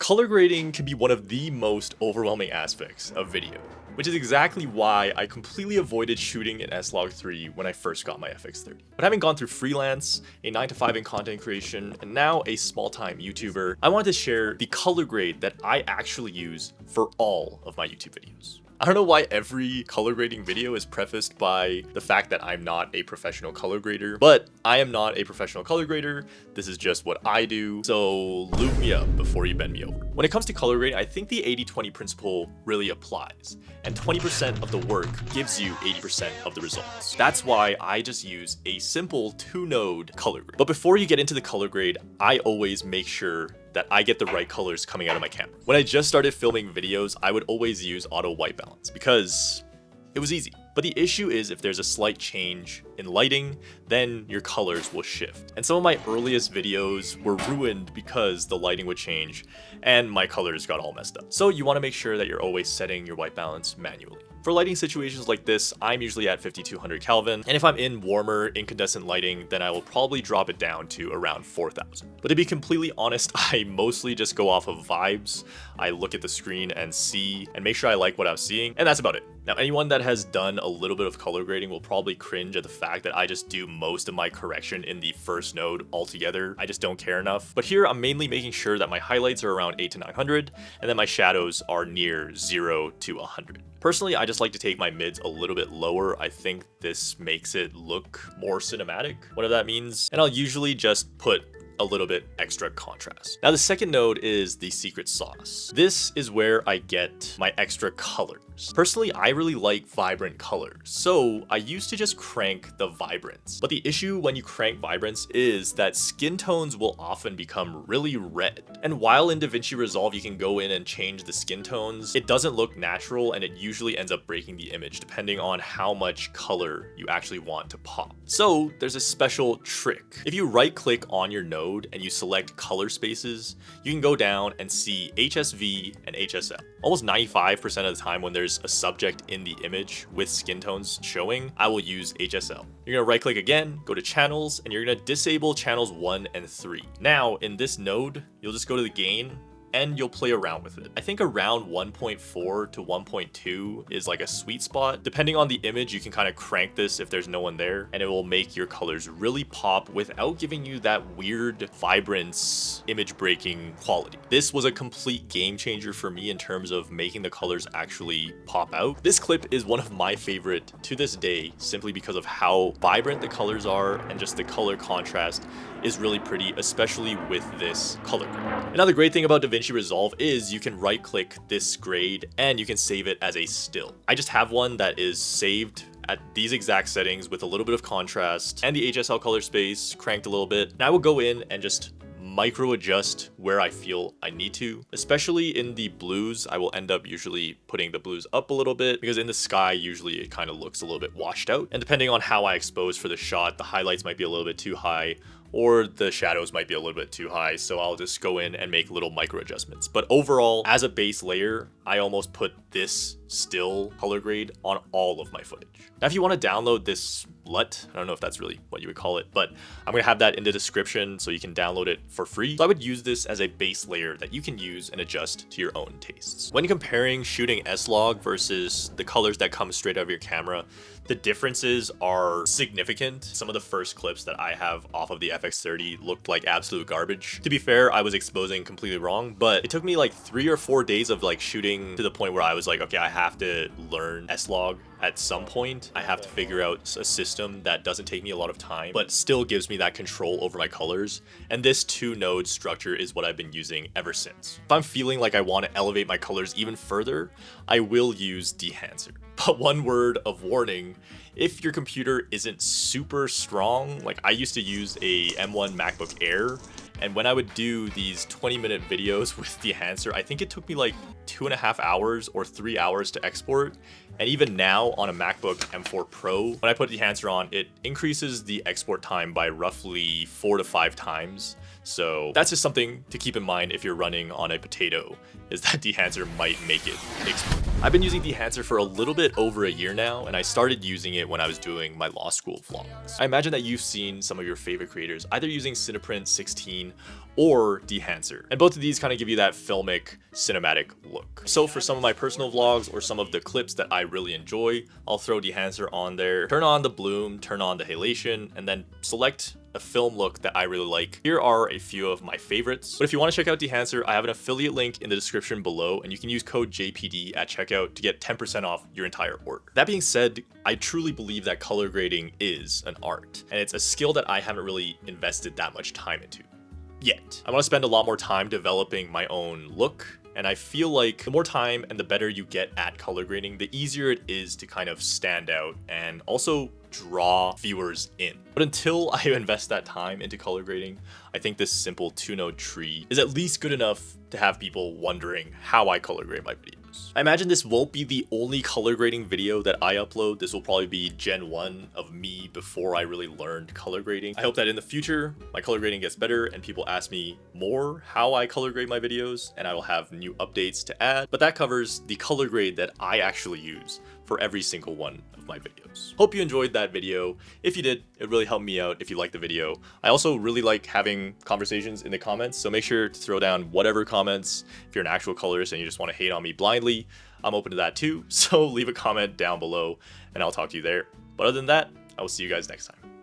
Color grading can be one of the most overwhelming aspects of video, which is exactly why I completely avoided shooting in SLOG 3 when I first got my FX30. But having gone through freelance, a 9-to-5 in content creation, and now a small-time YouTuber, I wanted to share the color grade that I actually use for all of my YouTube videos. I don't know why every color grading video is prefaced by the fact that I'm not a professional color grader, but I am not a professional color grader. This is just what I do, so lube me up before you bend me over. When it comes to color grading, I think the 80-20 principle really applies, and 20% of the work gives you 80% of the results. That's why I just use a simple 2-node color grade. But before you get into the color grade, I always make sure that I get the right colors coming out of my camera. When I just started filming videos, I would always use auto white balance because it was easy. But the issue is if there's a slight change in lighting, then your colors will shift. And some of my earliest videos were ruined because the lighting would change and my colors got all messed up. So you want to make sure that you're always setting your white balance manually. For lighting situations like this, I'm usually at 5200 Kelvin, and if I'm in warmer incandescent lighting, then I will probably drop it down to around 4000. But to be completely honest, I mostly just go off of vibes. I look at the screen and see and make sure I like what I'm seeing, and that's about it. Now, anyone that has done a little bit of color grading will probably cringe at the fact that I just do most of my correction in the first node altogether. I just don't care enough. But here I'm mainly making sure that my highlights are around 8 to 900, and then my shadows are near 0 to 100. Personally, I just like to take my mids a little bit lower. I think this makes it look more cinematic, whatever that means. And I'll usually just put a little bit extra contrast. Now the second node is the secret sauce. This is where I get my extra colors. Personally, I really like vibrant colors, so I used to just crank the vibrance. But the issue when you crank vibrance is that skin tones will often become really red. And while in DaVinci Resolve you can go in and change the skin tones, it doesn't look natural and it usually ends up breaking the image depending on how much color you actually want to pop. So there's a special trick. If you right click on your node and you select color spaces, you can go down and see HSV and HSL. Almost 95% of the time when there's a subject in the image with skin tones showing, I will use HSL. You're gonna right click again, go to channels, and you're gonna disable channels 1 and 3. Now in this node, you'll just go to the gain and you'll play around with it. I think around 1.4 to 1.2 is like a sweet spot. Depending on the image, you can kind of crank this if there's no one there, and it will make your colors really pop without giving you that weird vibrance, image breaking quality. This was a complete game changer for me in terms of making the colors actually pop out. This clip is one of my favorite to this day, simply because of how vibrant the colors are and just the color contrast is really pretty, especially with this color grade. Another great thing about DaVinci Resolve is you can right click this grade and you can save it as a still. I just have one that is saved at these exact settings with a little bit of contrast and the HSL color space cranked a little bit. And I will go in and just micro adjust where I feel I need to, especially in the blues. I will end up usually putting the blues up a little bit because in the sky usually it kind of looks a little bit washed out, and depending on how I expose for the shot, the highlights might be a little bit too high or the shadows might be a little bit too high, so I'll just go in and make little micro adjustments. But overall, as a base layer, I almost put this still color grade on all of my footage. Now if you want to download this LUT, I don't know if that's really what you would call it, but I'm going to have that in the description so you can download it for free. So I would use this as a base layer that you can use and adjust to your own tastes. When comparing shooting SLOG versus the colors that come straight out of your camera, the differences are significant. Some of the first clips that I have off of the FX30 looked like absolute garbage. To be fair, I was exposing completely wrong, but it took me like 3 or 4 days of like shooting to the point where I was like, okay, I have to learn SLOG at some point. I have to figure out a system that doesn't take me a lot of time, but still gives me that control over my colors. And this 2-node structure is what I've been using ever since. If I'm feeling like I want to elevate my colors even further, I will use Dehancer. But one word of warning, if your computer isn't super strong, like I used to use a M1 MacBook Air, and when I would do these 20-minute videos with Dehancer, I think it took me like 2.5 hours or 3 hours to export. And even now on a MacBook M4 Pro, when I put Dehancer on, it increases the export time by roughly 4 to 5 times. So that's just something to keep in mind if you're running on a potato, is that Dehancer might make it explode. I've been using Dehancer for a little bit over a year now, and I started using it when I was doing my law school vlogs. I imagine that you've seen some of your favorite creators either using Cineprint 16 or Dehancer, and both of these kind of give you that filmic cinematic look. So for some of my personal vlogs or some of the clips that I really enjoy, I'll throw Dehancer on there, turn on the bloom, turn on the halation, and then select a film look that I really like. Here are a few of my favorites. But if you want to check out Dehancer, I have an affiliate link in the description below, and you can use code JPD at checkout to get 10% off your entire order. That being said, I truly believe that color grading is an art, and it's a skill that I haven't really invested that much time into yet. I want to spend a lot more time developing my own look, and I feel like the more time and the better you get at color grading, the easier it is to kind of stand out and also draw viewers in. But until I invest that time into color grading, I think this simple 2-node tree is at least good enough to have people wondering how I color grade my videos. I imagine this won't be the only color grading video that I upload. This will probably be Gen 1 of me before I really learned color grading. I hope that in the future, my color grading gets better and people ask me more how I color grade my videos, and I will have new updates to add. But that covers the color grade that I actually use for every single one of my videos. Hope you enjoyed that video. If you did, it really helped me out if you liked the video. I also really like having conversations in the comments, so make sure to throw down whatever comments. If you're an actual colorist and you just want to hate on me blindly, I'm open to that too. So leave a comment down below and I'll talk to you there. But other than that, I will see you guys next time.